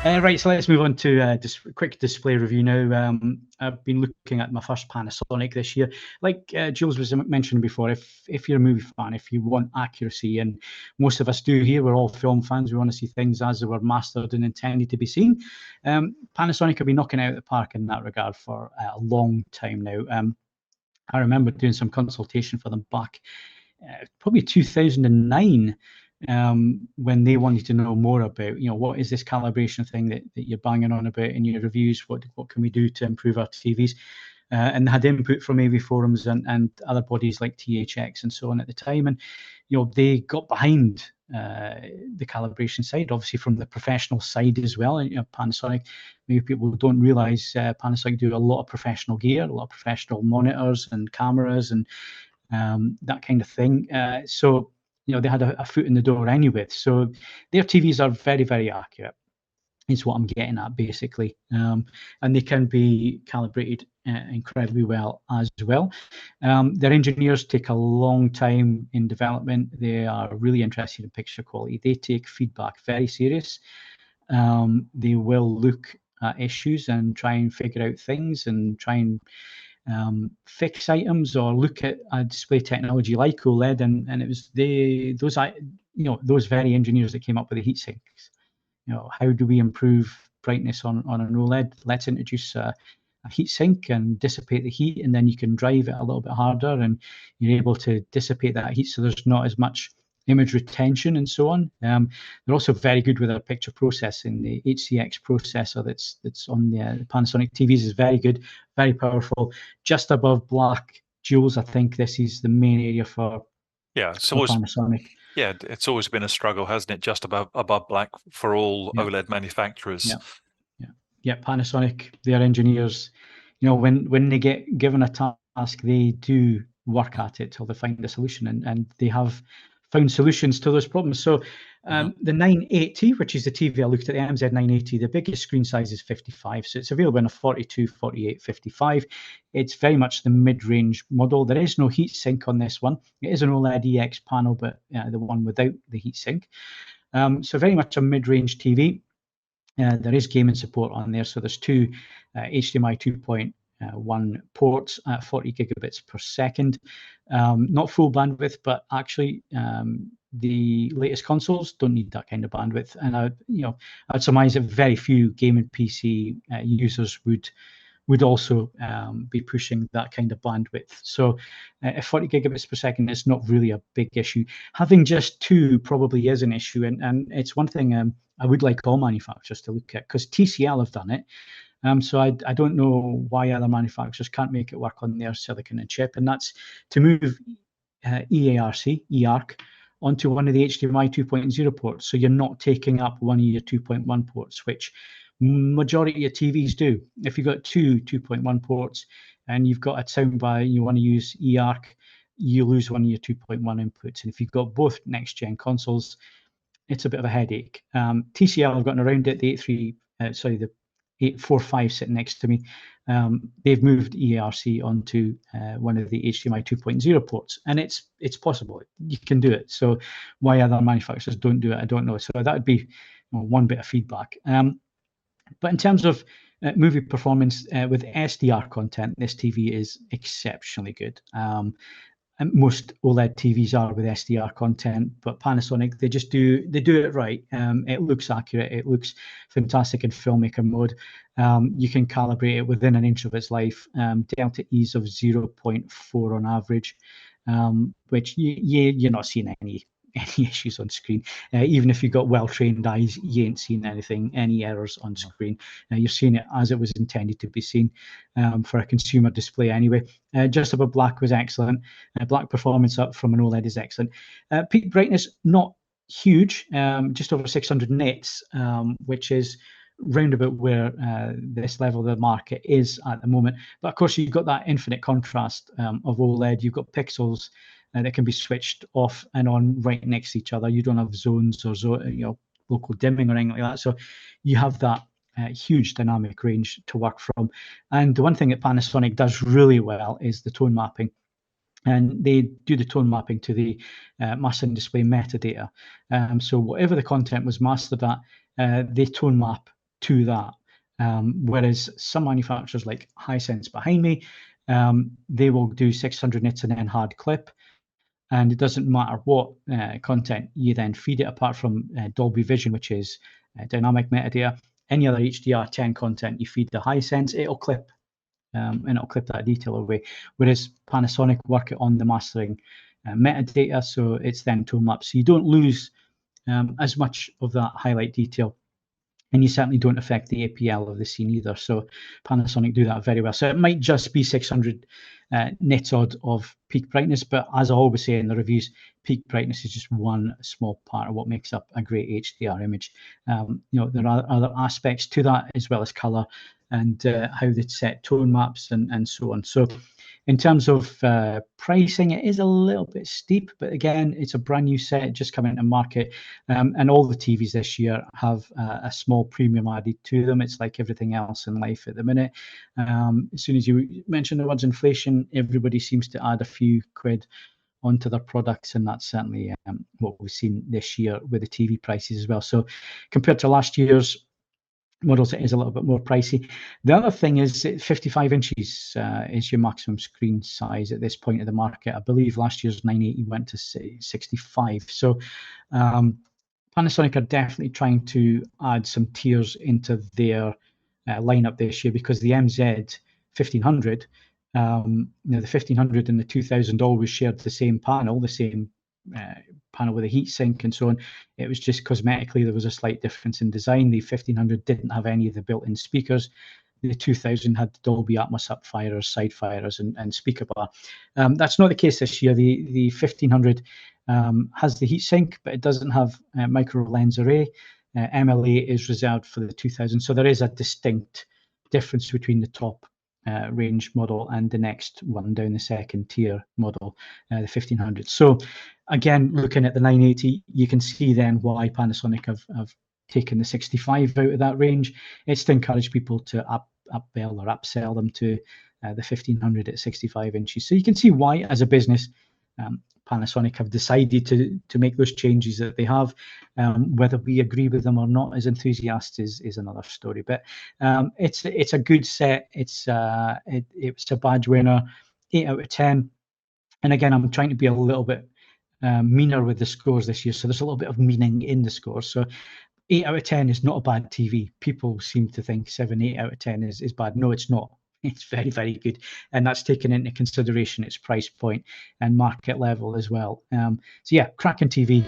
Right, so let's move on to just a quick display review now. I've been looking at my first Panasonic this year. Like Jules was mentioning before, if you're a movie fan, if you want accuracy, and most of us do here, we're all film fans, we want to see things as they were mastered and intended to be seen. Panasonic have been knocking it out of the park in that regard for a long time now. I remember doing some consultation for them back probably 2009, when they wanted to know more about, what is this calibration thing that you're banging on about in your reviews? What can we do to improve our TVs? And they had input from AVForums and other bodies like THX and so on at the time. And, they got behind the calibration side, obviously from the professional side as well. And, Panasonic, maybe people don't realize Panasonic do a lot of professional gear, a lot of professional monitors and cameras and that kind of thing. So, they had a foot in the door anyway. So their TVs are very, very accurate, is what I'm getting at, basically. And they can be calibrated incredibly well as well. Their engineers take a long time in development. They are really interested in picture quality. They take feedback very serious. They will look at issues and try and figure out things and try and fix items or look at a display technology like OLED, and it was those very engineers that came up with the heat sinks. How do we improve brightness on an OLED? Let's introduce a heat sink and dissipate the heat, and then you can drive it a little bit harder, and you're able to dissipate that heat so there's not as much image retention and so on. They're also very good with their picture processing. The HCX processor that's on the Panasonic TVs is very good, very powerful, just above black. Jules, I think this is the main area for Panasonic. Yeah, it's always been a struggle, hasn't it? Just above black for all OLED manufacturers. Yeah. Panasonic, their engineers, when they get given a task, they do work at it till they find a solution, and they have found solutions to those problems. So the 980, which is the TV I looked at, the MZ980, the biggest screen size is 55. So it's available in a 42, 48, 55. It's very much the mid-range model. There is no heat sink on this one. It is an OLED EX panel, but the one without the heat sink. So very much a mid-range TV. There is gaming support on there. So there's two HDMI 2.1 ports at 40 gigabits per second. Not full bandwidth, but actually the latest consoles don't need that kind of bandwidth. And I'd surmise that very few gaming PC users would also be pushing that kind of bandwidth. So 40 gigabits per second is not really a big issue. Having just two probably is an issue, and it's one thing I would like all manufacturers to look at, because TCL have done it. So I don't know why other manufacturers can't make it work on their silicon and chip, and that's to move eARC onto one of the HDMI 2.0 ports. So you're not taking up one of your 2.1 ports, which majority of TVs do. If you've got two 2.1 ports and you've got a soundbar and you want to use eARC, you lose one of your 2.1 inputs. And if you've got both next-gen consoles, it's a bit of a headache. TCL have gotten around it. The 845 sitting next to me, they've moved eARC onto one of the HDMI 2.0 ports, and it's possible. You can do it. So why other manufacturers don't do it, I don't know. So that would be one bit of feedback. But in terms of movie performance with SDR content, this TV is exceptionally good. And most OLED TVs are with SDR content, but Panasonic, they do it right. It looks accurate. It looks fantastic in filmmaker mode. You can calibrate it within an inch of its life. Delta E's of 0.4 on average, which you're not seeing any issues on screen. Even if you've got well-trained eyes, you ain't seeing any errors on screen. You're seeing it as it was intended to be seen for a consumer display anyway. Just above black was excellent. Black performance up from an OLED is excellent. Peak brightness, not huge, just over 600 nits, which is round about where this level of the market is at the moment. But of course, you've got that infinite contrast of OLED. You've got pixels that can be switched off and on right next to each other. You don't have zones or local dimming or anything like that. So you have that huge dynamic range to work from. And the one thing that Panasonic does really well is the tone mapping. And they do the tone mapping to the master display metadata. So whatever the content was mastered at, they tone map to that. Whereas some manufacturers like Hisense behind me, they will do 600 nits and then hard clip. And it doesn't matter what content you then feed it, apart from Dolby Vision, which is dynamic metadata. Any other HDR10 content you feed the Hisense, it'll clip. And it'll clip that detail away. Whereas Panasonic work it on the mastering metadata, so it's then tone mapped. So you don't lose as much of that highlight detail, and you certainly don't affect the APL of the scene either. So Panasonic do that very well. So it might just be 600 nits odd of peak brightness, but as I always say in the reviews, peak brightness is just one small part of what makes up a great HDR image. There are other aspects to that, as well as color and how they set tone maps and so on. So in terms of pricing, it is a little bit steep, but again, it's a brand new set just coming into market, and all the TVs this year have a small premium added to them. It's like everything else in life at the minute. As soon as you mention the words inflation, everybody seems to add a few quid onto their products, and that's certainly what we've seen this year with the TV prices as well. So compared to last year's models, it is a little bit more pricey. The other thing is 55 inches is your maximum screen size at this point of the market. I believe last year's 980 went to 65. So Panasonic are definitely trying to add some tiers into their lineup this year, because the MZ 1500, the 1500 and the 2000 always shared the same panel, the same panel with a heat sink and so on. It was just cosmetically there was a slight difference in design. The 1500 didn't have any of the built-in speakers. The 2000 had Dolby Atmos up-firers, side-firers, and speaker bar. That's not the case this year. The 1500 has the heatsink, but it doesn't have micro lens array. MLA is reserved for the 2000, so there is a distinct difference between the top range model and the next one down the second tier model, the 1500. So again, looking at the 980, you can see then why Panasonic have taken the 65 out of that range. It's to encourage people to upsell or upsell them to the 1500 at 65 inches. So you can see why, as a business, Panasonic have decided to make those changes that they have. Whether we agree with them or not as enthusiasts is another story. But it's a good set. It's a badge winner, 8 out of 10. And again, I'm trying to be a little bit meaner with the scores this year, so there's a little bit of meaning in the scores. So 8 out of 10 is not a bad TV. People seem to think 7, 8 out of 10 is bad. No, it's not. It's very, very good. And that's taken into consideration its price point and market level as well. So yeah, cracking TV.